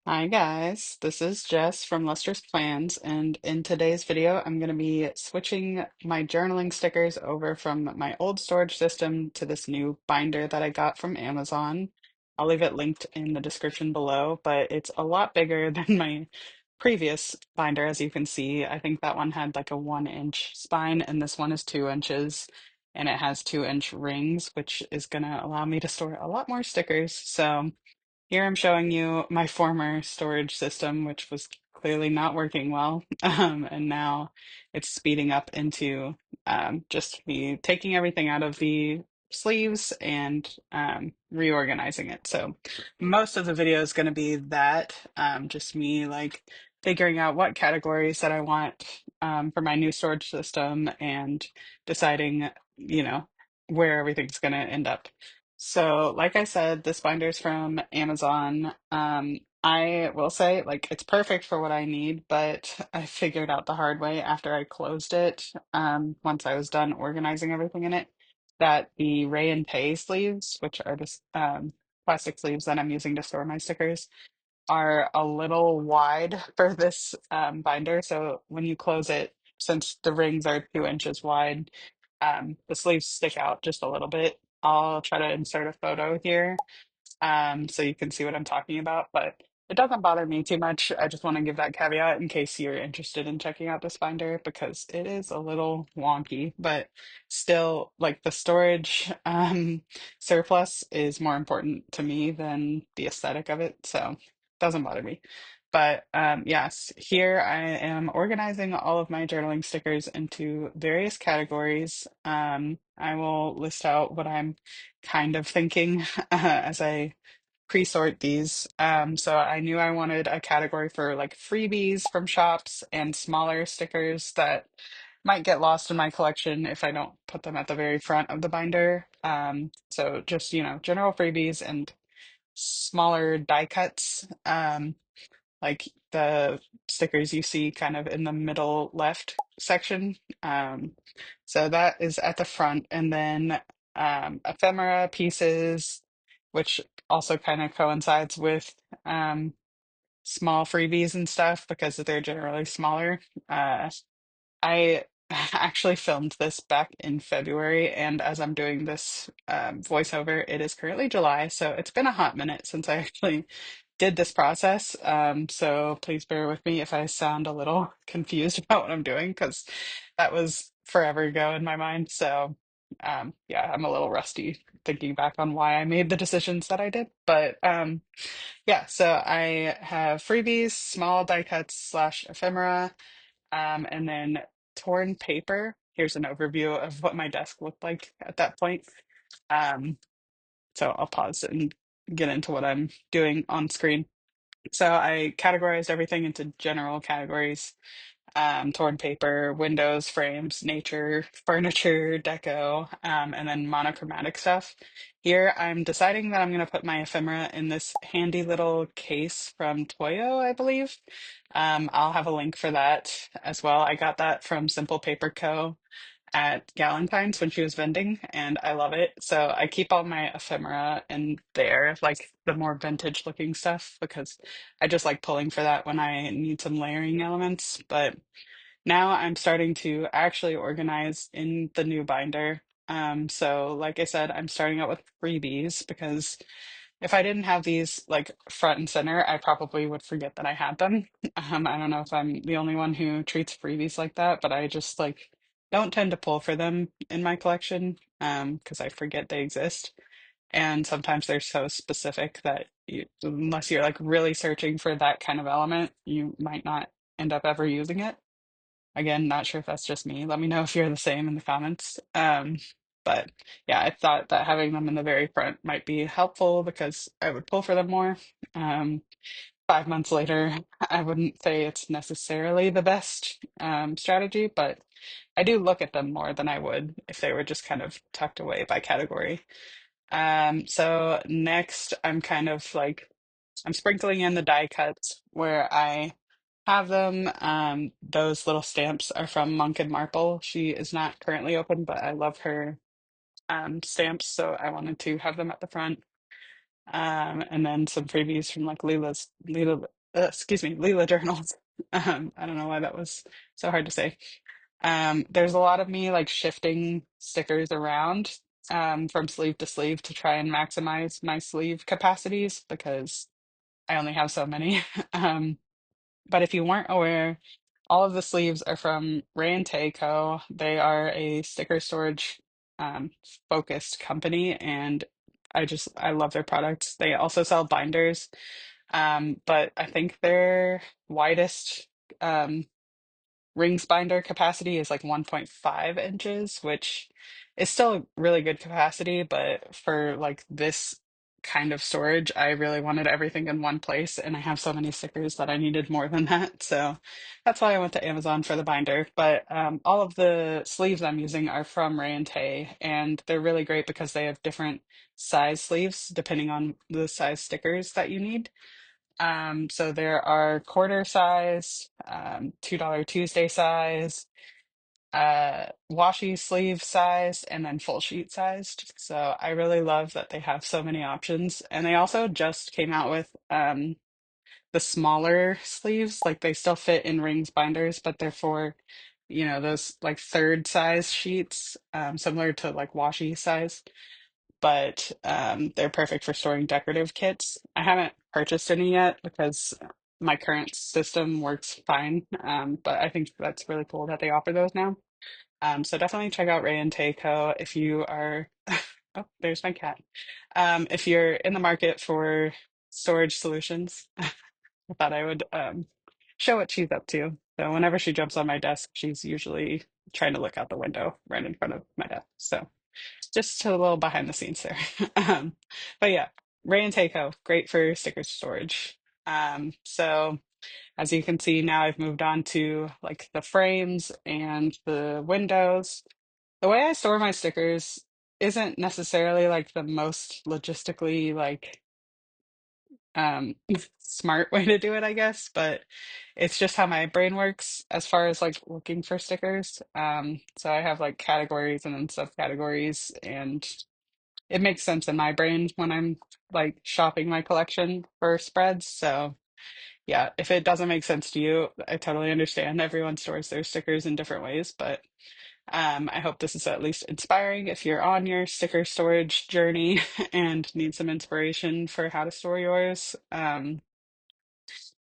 Hi guys, this is Jess from Luster's Plans, and in today's video, I'm going to be switching my journaling stickers over from my old storage system to this new binder that I got from Amazon. I'll leave it linked in the description below, but it's a lot bigger than my previous binder, as you can see. I think that one had like a 1 inch spine, and this one is 2 inches, and it has 2 inch rings, which is going to allow me to store a lot more stickers. So here I'm showing you my former storage system, which was clearly not working well. And now it's speeding up into just me taking everything out of the sleeves and reorganizing it. So most of the video is going to be that, just me like figuring out what categories that I want for my new storage system and deciding, you know, where everything's going to end up. So, like I said, this binder's from Amazon. I will say, like, it's perfect for what I need, but I figured out the hard way after I closed it, once I was done organizing everything in it, that the Ray and Pay sleeves, which are just plastic sleeves that I'm using to store my stickers, are a little wide for this binder. So when you close it, since the rings are 2 inches wide, the sleeves stick out just a little bit. I'll try to insert a photo here so you can see what I'm talking about. But it doesn't bother me too much. I just want to give that caveat in case you're interested in checking out this binder because it is a little wonky, but still, like the storage surplus is more important to me than the aesthetic of it. So it doesn't bother me. But yes, here I am organizing all of my journaling stickers into various categories. I will list out what I'm kind of thinking as I pre-sort these. So I knew I wanted a category for like freebies from shops and smaller stickers that might get lost in my collection if I don't put them at the very front of the binder. So just, general freebies and smaller die cuts, like the stickers you see kind of in the middle left section. So that is at the front, and then ephemera pieces, which also kind of coincides with um, small freebies and stuff because they're generally smaller. I actually filmed this back in February, and as I'm doing this voiceover, it is currently July, so it's been a hot minute since I actually did this process. So please bear with me if I sound a little confused about what I'm doing, because that was forever ago in my mind. So yeah, I'm a little rusty thinking back on why I made the decisions that I did. But yeah, so I have freebies, small die cuts slash ephemera. And then torn paper. Here's an overview of what my desk looked like at that point. Um, so I'll pause and get into what I'm doing on screen. So I categorized everything into general categories: torn paper, windows, frames, nature, furniture, deco, and then monochromatic stuff. Here, I'm deciding that I'm going to put my ephemera in this handy little case from Toyo, I believe. I'll have a link for that as well. I got that from Simple Paper Co. at Galentine's when she was vending, and I love it. So I keep all my ephemera in there, like the more vintage looking stuff, because I just like pulling for that when I need some layering elements. But now I'm starting to actually organize in the new binder. So like I said, I'm starting out with freebies because if I didn't have these like front and center, I probably would forget that I had them. I don't know if I'm the only one who treats freebies like that, but I just like don't tend to pull for them in my collection because I forget they exist. And sometimes they're so specific that unless you're like really searching for that kind of element, you might not end up ever using it. Again, not sure if that's just me. Let me know if you're the same in the comments. But yeah, I thought that having them in the very front might be helpful because I would pull for them more. 5 months later, I wouldn't say it's necessarily the best strategy, but I do look at them more than I would if they were just kind of tucked away by category. So next, I'm kind of like I'm sprinkling in the die cuts where I have them. Those little stamps are from Monk and Marple. She is not currently open, but I love her stamps, so I wanted to have them at the front. And then some freebies from like excuse me, Leela journals. I don't know why that was so hard to say. There's a lot of me like shifting stickers around from sleeve to sleeve to try and maximize my sleeve capacities because I only have so many. Um, but if you weren't aware, all of the sleeves are from Ray and Tay Co. They are a sticker storage um, focused company, and I love their products. They also sell binders, but I think their widest um, rings binder capacity is like 1.5 inches, which is still really good capacity, but for like this kind of storage, I really wanted everything in one place, and I have so many stickers that I needed more than that. So that's why I went to Amazon for the binder. But all of the sleeves I'm using are from Ray and Tay, and they're really great because they have different size sleeves depending on the size stickers that you need. So there are quarter size, $2 Tuesday size, washi sleeve sized, and then full sheet sized. So I really love that they have so many options. And they also just came out with the smaller sleeves. Like they still fit in rings binders, but they're for, those like third size sheets, similar to like washi size, but they're perfect for storing decorative kits. I haven't purchased any yet because my current system works fine, but I think that's really cool that they offer those now. So definitely check out Ray and Takeo if you are. Oh, there's my cat. If you're in the market for storage solutions, I thought I would show what she's up to. So whenever she jumps on my desk, she's usually trying to look out the window right in front of my desk. So just a little behind the scenes there. Um, but yeah, Ray and Takeo, great for sticker storage. So as you can see now, I've moved on to like the frames and the windows. The way I store my stickers isn't necessarily like the most logistically like um smart way to do it, I guess, but it's just how my brain works as far as like looking for stickers. So I have like categories and then subcategories, and it makes sense in my brain when I'm like shopping my collection for spreads. So yeah, if it doesn't make sense to you, I totally understand. Everyone stores their stickers in different ways, but I hope this is at least inspiring if you're on your sticker storage journey and need some inspiration for how to store yours.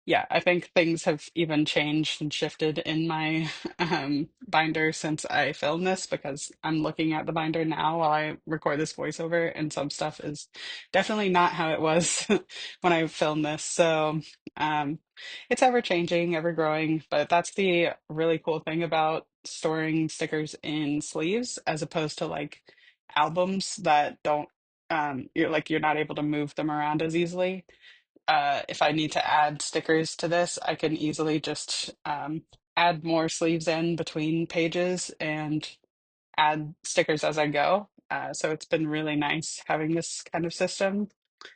Yeah, I think things have even changed and shifted in my binder since I filmed this because I'm looking at the binder now while I record this voiceover, and some stuff is definitely not how it was when I filmed this. So um, it's ever changing, ever growing, but that's the really cool thing about storing stickers in sleeves as opposed to like albums that don't, you're not able to move them around as easily. If I need to add stickers to this, I can easily just add more sleeves in between pages and add stickers as I go. So it's been really nice having this kind of system.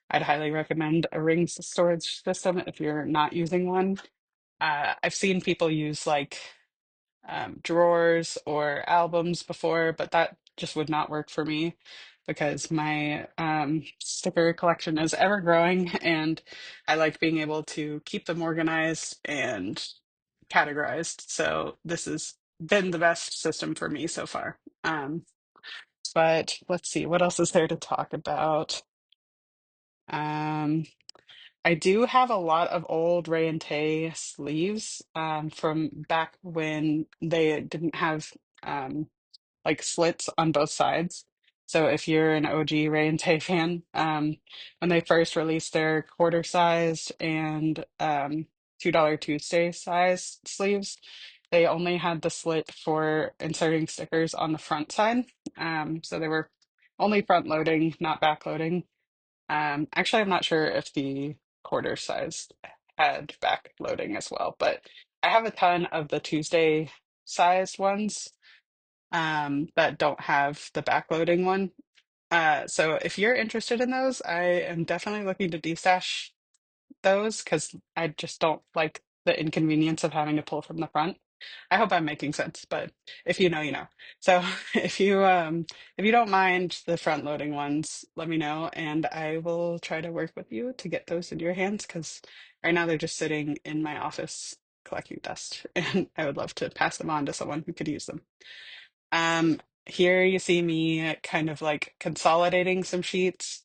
I'd highly recommend a rings storage system if you're not using one. I've seen people use like drawers or albums before, but that just would not work for me because my sticker collection is ever growing, and I like being able to keep them organized and categorized. So this has been the best system for me so far. But let's see, what else is there to talk about? Um, I do have a lot of old Ray and Tay sleeves from back when they didn't have um, like slits on both sides. So if you're an OG Ray and Tay fan, when they first released their quarter sized and $2 Tuesday size sleeves, they only had the slit for inserting stickers on the front side. So they were only front loading, not back loading. Actually, I'm not sure if the quarter size had back loading as well, but I have a ton of the Tuesday sized ones that don't have the backloading one. So if you're interested in those, I am definitely looking to destash those because I just don't like the inconvenience of having to pull from the front. I hope I'm making sense, but if you know, you know. So if you don't mind the front loading ones, let me know and I will try to work with you to get those in your hands because right now they're just sitting in my office collecting dust and I would love to pass them on to someone who could use them. Here you see me kind of like consolidating some sheets.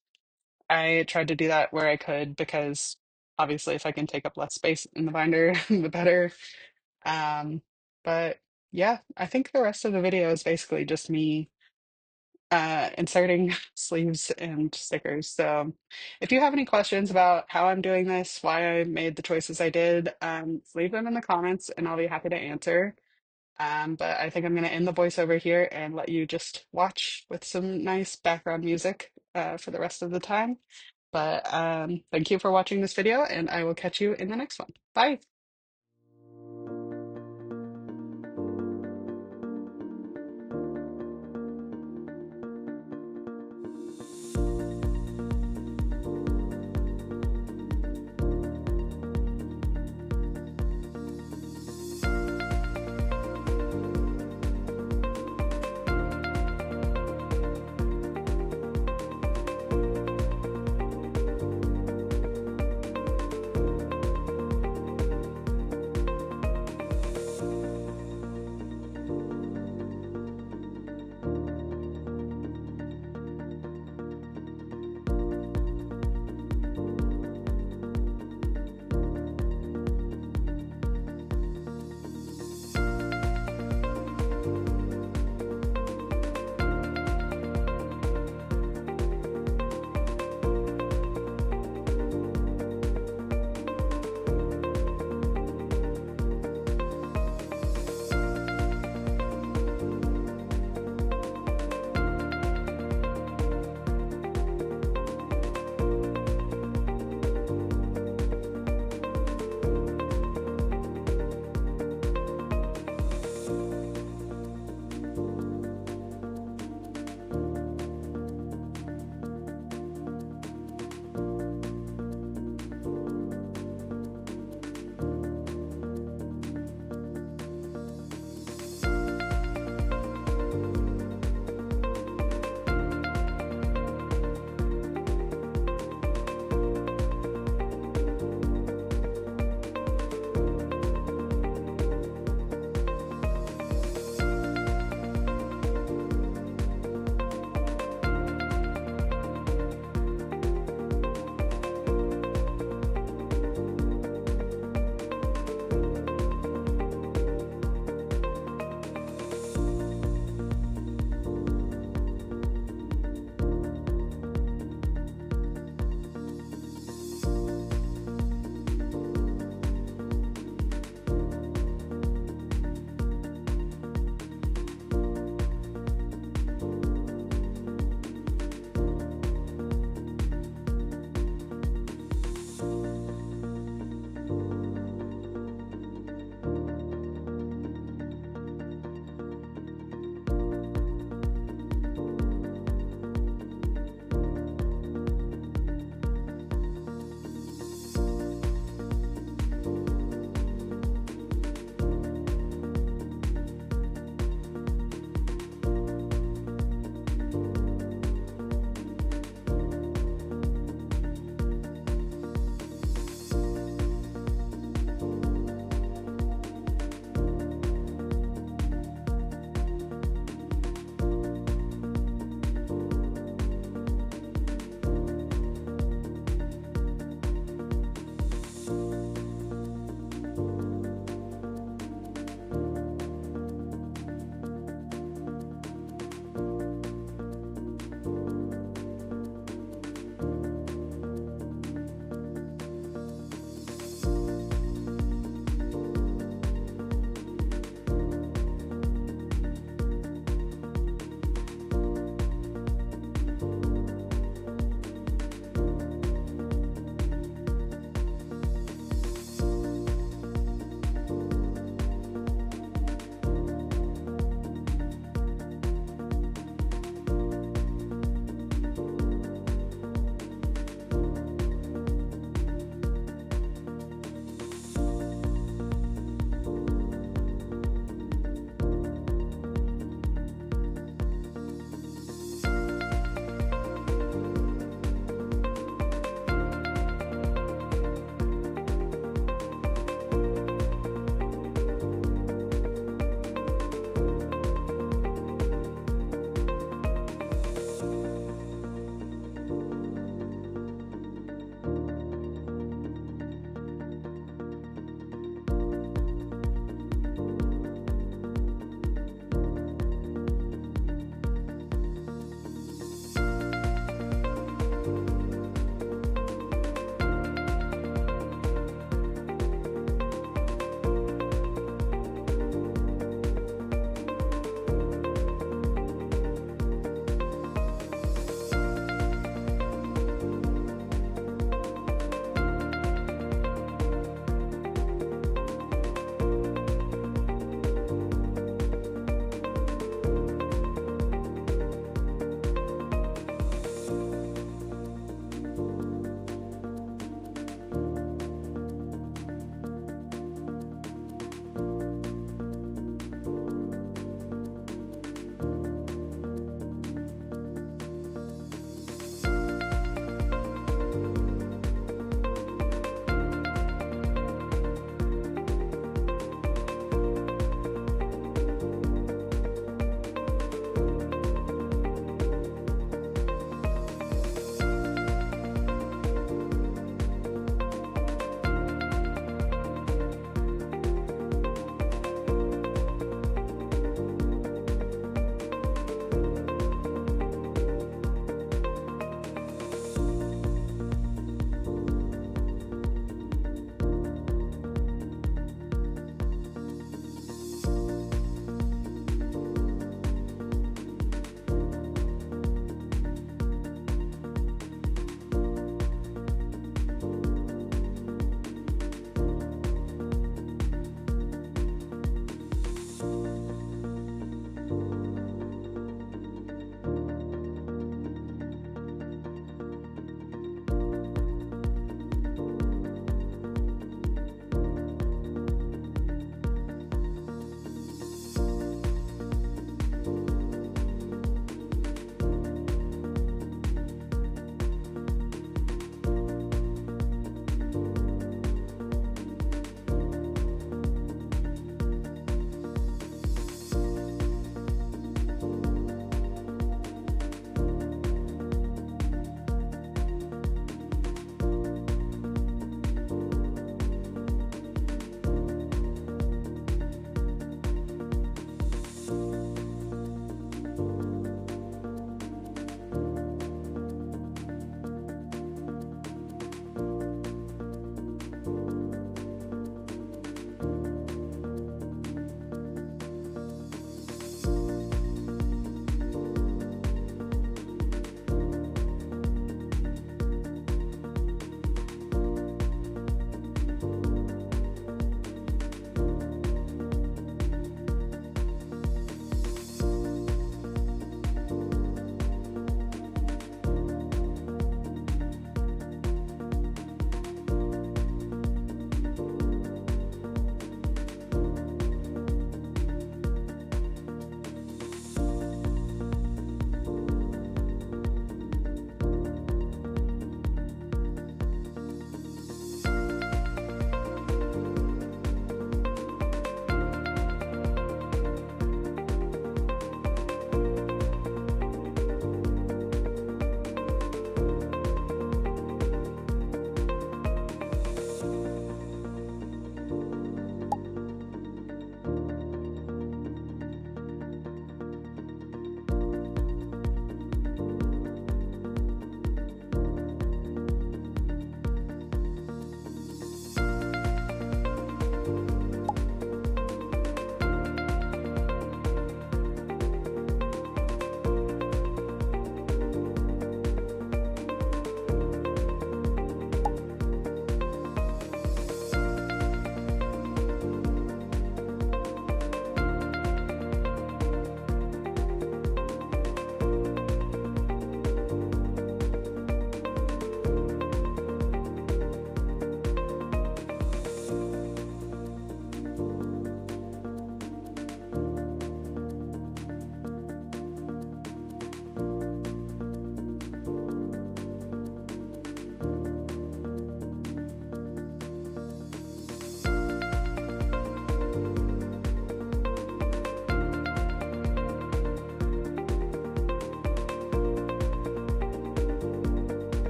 I tried to do that where I could because obviously if I can take up less space in the binder, the better. Um, but yeah, I think the rest of the video is basically just me inserting sleeves and stickers. So if you have any questions about how I'm doing this, why I made the choices I did, leave them in the comments and I'll be happy to answer. But I think I'm going to end the voiceover here and let you just watch with some nice background music for the rest of the time. But thank you for watching this video, and I will catch you in the next one. Bye.